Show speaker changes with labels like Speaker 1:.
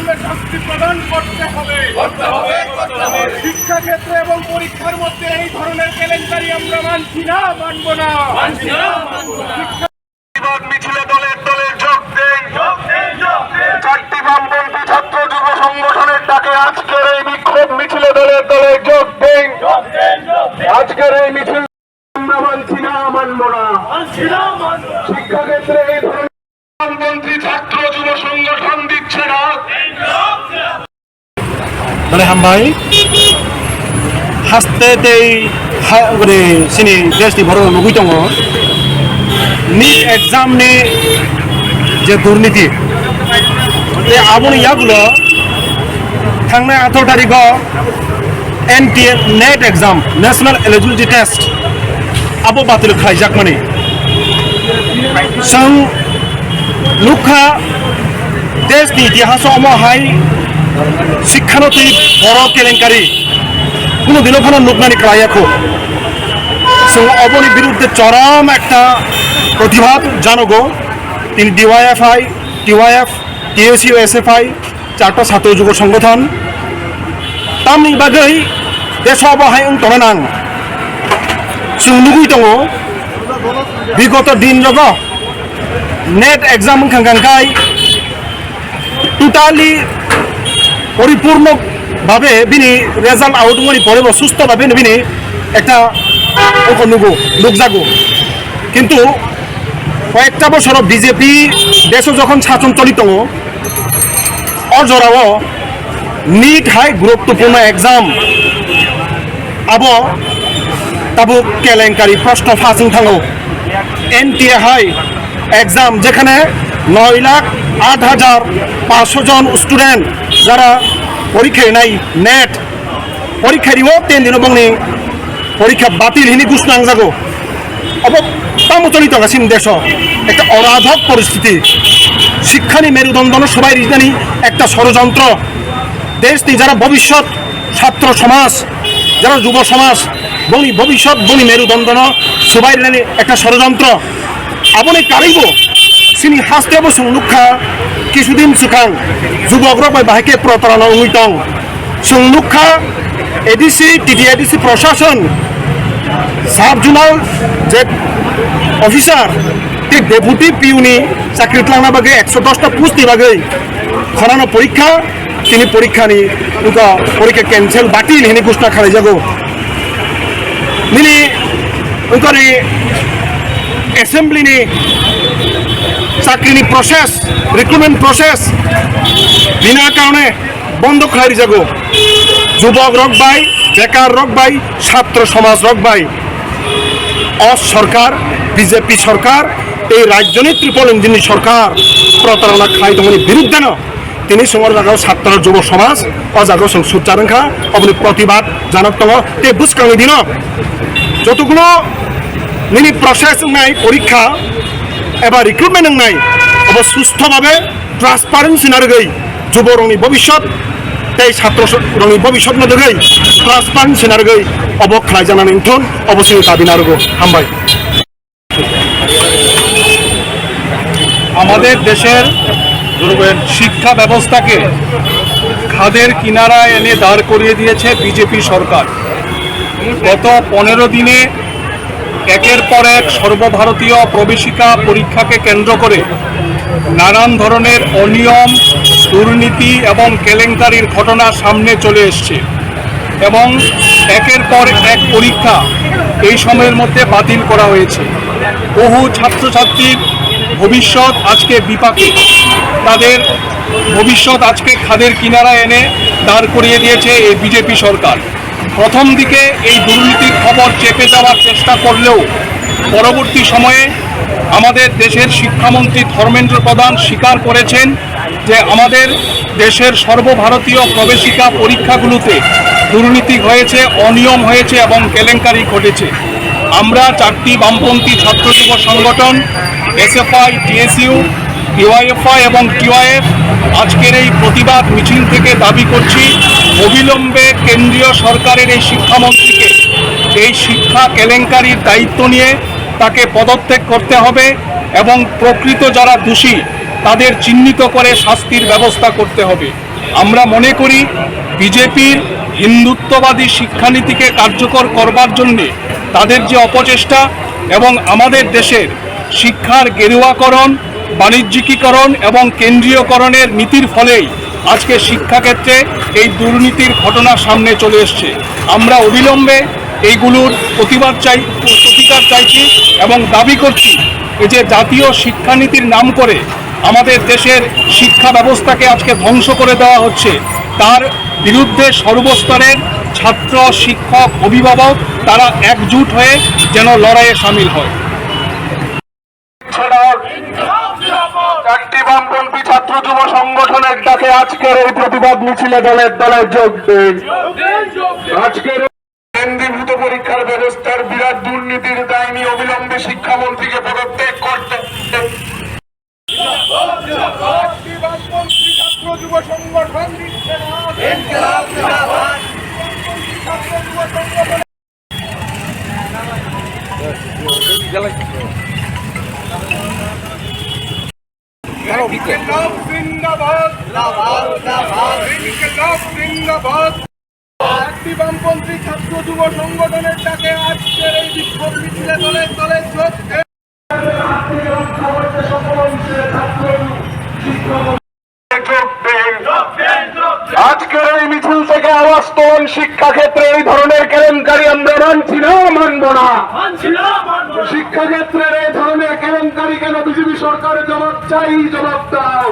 Speaker 1: অবিলম্বে শাস্তি প্রদান করতে হবে। শিক্ষাক্ষেত্রে এবং পরীক্ষার মধ্যে এই ধরনের কেলেঙ্কারি আমরা মানছি না, মানব না। মিছিলে দলের যোগ দেন। চারটি বামপন্থী ছাত্র যুব সংগঠনের ডাকে আজকের এই বিক্ষোভ মিছিলে দলের যোগ দেন। আজকের এই মিছিল আমরা মানছি না, মানব না। শিক্ষাক্ষেত্রে এই ধরনের বামপন্থী ছাত্র যুব সংগঠন দিচ্ছে না।
Speaker 2: মানে হামবাই হাসতে দেই করে সিনি দেশনি বড় লুগুই দङ নিট एग्जामनि যে দুর্নীতি এই আবনি ইয়াগুলো थांनाय 18 तारिखआव NTA NET exam national eligibility test आबो बातिल खालामजाकमानि जों लुखा देशनि इतिहासावहाय शिक्षानति बड़ केलेंकारि कोनोदिनও কোনো नुकनानि खालायाखै जों अबनि बिरुद्धे चरम একটা प्रतिबाद জানাবো। তিনি DYFI, TYF, TSU, SFI চারটা ছাত্র যুব সংগঠন তামनि बागै देशआवहाय उनथ'नां जों लुगै दङ बिगत दिन रग नेट एग्जाम खांखांखाय टोटाली परिपूर्ण भावे बिनि रेजाल्ट आउट मनि परेबो सुस्थ भावे बिनि একটা অঙ্ক নুকজাগো কিন্তু কয়েকটা বছর বিজেপি দেশে যখন শাসন চলিত অজরাও নিট হাই গুরুত্বপূর্ণ এক্সাম আবো তাবো কেলেঙ্কারি প্রশ্ন ফাঁসিং থাঙ্গো NTA হাই এক্সাম যেখানে 9,08,500 জন স্টুডেন্ট যারা পরীক্ষায় নাই নেট পরীক্ষারিও 3 দিন বংনি পরীক্ষা বাতিল হিনি ঘোষণা আনজাগো अब তামচলিত গাছিন দেশ একটা অরাধক পরিস্থিতি শিক্ষানি মেরুদণ্ড সবাই জানি একটা ষড়যন্ত্র দেশ যারা ভবিষ্যৎ ছাত্র সমাজ যারা যুব সমাজ বনি ভবিষ্যৎ বনি মেরুদণ্ড সবাই জানি একটা ষড়যন্ত্র আপনি কারিব সিনি হাসতে বসুন লুক্ষা কিছুদিন সুখাং যুবক বাহিকে প্রতারণা উইতং সুং লুক্ষা এডিসি TDIDC প্রশাসন সাব জোনাল যে অফিসার তে ডেপুটি পিউনি চাকরি লাংনা বাগে 110টা পুস্তি বাগে খনানো পরীক্ষা তিনি পরীক্ষা নি পরীক্ষা ক্যান্সেল বাতিল হিনি ঘোষণা খালাই যাগো নিনি উনকরি অ্যাসেম্বলি নি চাকরিনি প্রসেস রিক্রুটমেন্ট প্রসেস বিনা কারণে বন্ধ খাই যাগো যুবক রকবাই বেকার রকবাই ছাত্র সমাজ রকবাই সরকার বিজেপি সরকার এই রাজনীতি ত্রিপল ইঞ্জিনি সরকার প্রতারণা খাই দমনি বিরুদ্ধে না তিনি সমর জায়গায় ছাত্র যুব সমাজ অজাগো সুচারংখা আপনি প্রতিবাদ জানাক দङ তে বুঝকাঙি দিন যতগুলো নিনি প্রসেস নাই পরীক্ষা এবার রিক্রুটমেন্ট নাই অব সুস্থভাবে ট্রান্সপারেন্সি নারগৈ যুব রঙি ভবিষ্যৎ এই ছাত্র রঙি ভবিষ্যৎ নদগৈ ট্রান্সপারেন্সি নারগৈ অবক খাই জানান ইনথন অবশ্যই দাবি নারগো হামবাই।
Speaker 3: আমাদের দেশের শিক্ষা ব্যবস্থাকে খাদের কিনারায় এনে দাঁড় করিয়ে দিয়েছে বিজেপি সরকার। গত 15 দিনে একের পর এক সর্বভারতীয় প্রবেশিকা পরীক্ষাকে কেন্দ্র করে নানান ধরনের অনিয়ম দুর্নীতি এবং কেলেঙ্কারির ঘটনা সামনে চলে এসছে এবং একের পর এক পরীক্ষা এই সময়ের মধ্যে বাতিল করা হয়েছে। বহু ছাত্রছাত্রীর ভবিষ্যৎ আজকে বিপাকে, তাদের ভবিষ্যৎ আজকে খাদের কিনারায় এনে দাঁড় করিয়ে দিয়েছে এই বিজেপি সরকার। প্রথম দিকে এই দুর্নীতির খবর চেপে যাওয়ার চেষ্টা করলেও পরবর্তী সময়ে আমাদের দেশের শিক্ষামন্ত্রী ধর্মেন্দ্র প্রধান স্বীকার করেছেন যে আমাদের দেশের সর্বভারতীয় প্রবেশিকা পরীক্ষাগুলোতে দুর্নীতি হয়েছে, অনিয়ম হয়েছে এবং কেলেঙ্কারি ঘটেছে। আমরা 4টি বামপন্থী ছাত্র যুব সংগঠন SFI, TSU, DYFI এবং TYF আজকের এই প্রতিবাদ মিছিল থেকে দাবি করছি অবিলম্বে কেন্দ্রীয় সরকারের এই শিক্ষামন্ত্রীকে এই শিক্ষা কেলেঙ্কারির দায়িত্ব নিয়ে তাকে পদত্যাগ করতে হবে এবং প্রকৃত যারা দোষী তাদের চিহ্নিত করে শাস্তির ব্যবস্থা করতে হবে। আমরা মনে করি বিজেপির হিন্দুত্ববাদী শিক্ষানীতিকে কার্যকর করবার জন্যে তাদের যে অপচেষ্টা এবং আমাদের দেশের শিক্ষার গেরুয়াকরণ, বাণিজ্যিকীকরণ এবং কেন্দ্রীয়করণের নীতির ফলেই আজকে শিক্ষাক্ষেত্রে এই দুর্নীতির ঘটনা সামনে চলে এসছে। আমরা অবিলম্বে এইগুলোর প্রতিকার চাইছি এবং দাবি করছি এই যে জাতীয় শিক্ষানীতির নাম করে আমাদের দেশের শিক্ষা ব্যবস্থাকে আজকে ধ্বংস করে দেওয়া হচ্ছে, তার বিরুদ্ধে সর্বস্তরের ছাত্র, শিক্ষক, অভিভাবক তারা একজুট হয়ে যেন লড়াইয়ে সামিল হয়।
Speaker 1: চারটি বামপন্থী ছাত্র যুব সংগঠনের ডাকে আজকের এই প্রতিবাদ মিছিলে দলের দলে যোগ দিন। আজকের কেন্দ্রীভূত পরীক্ষার ব্যবস্থার বিরাট দুর্নীতির দায় নিয়ে অবিলম্বে শিক্ষামন্ত্রীকে পদত্যাগ করতে যুব সংগঠন বামপন্থী ছাত্র যুব সংগঠনের ডাকে আজকের এই বিক্ষোভ মিছিলে দলে দলে যোগ দেন। আজকের এই মিছিল থেকে আওয়াজ তোলেন, শিক্ষাক্ষেত্রে এই ধরনের কেলেঙ্কারি আমরা মানছি না, মানব না। শিক্ষাক্ষেত্রের এই ধরনের কেলেঙ্কারি কেন বিজেপি সরকার জবাব চাই, জবাব দাও।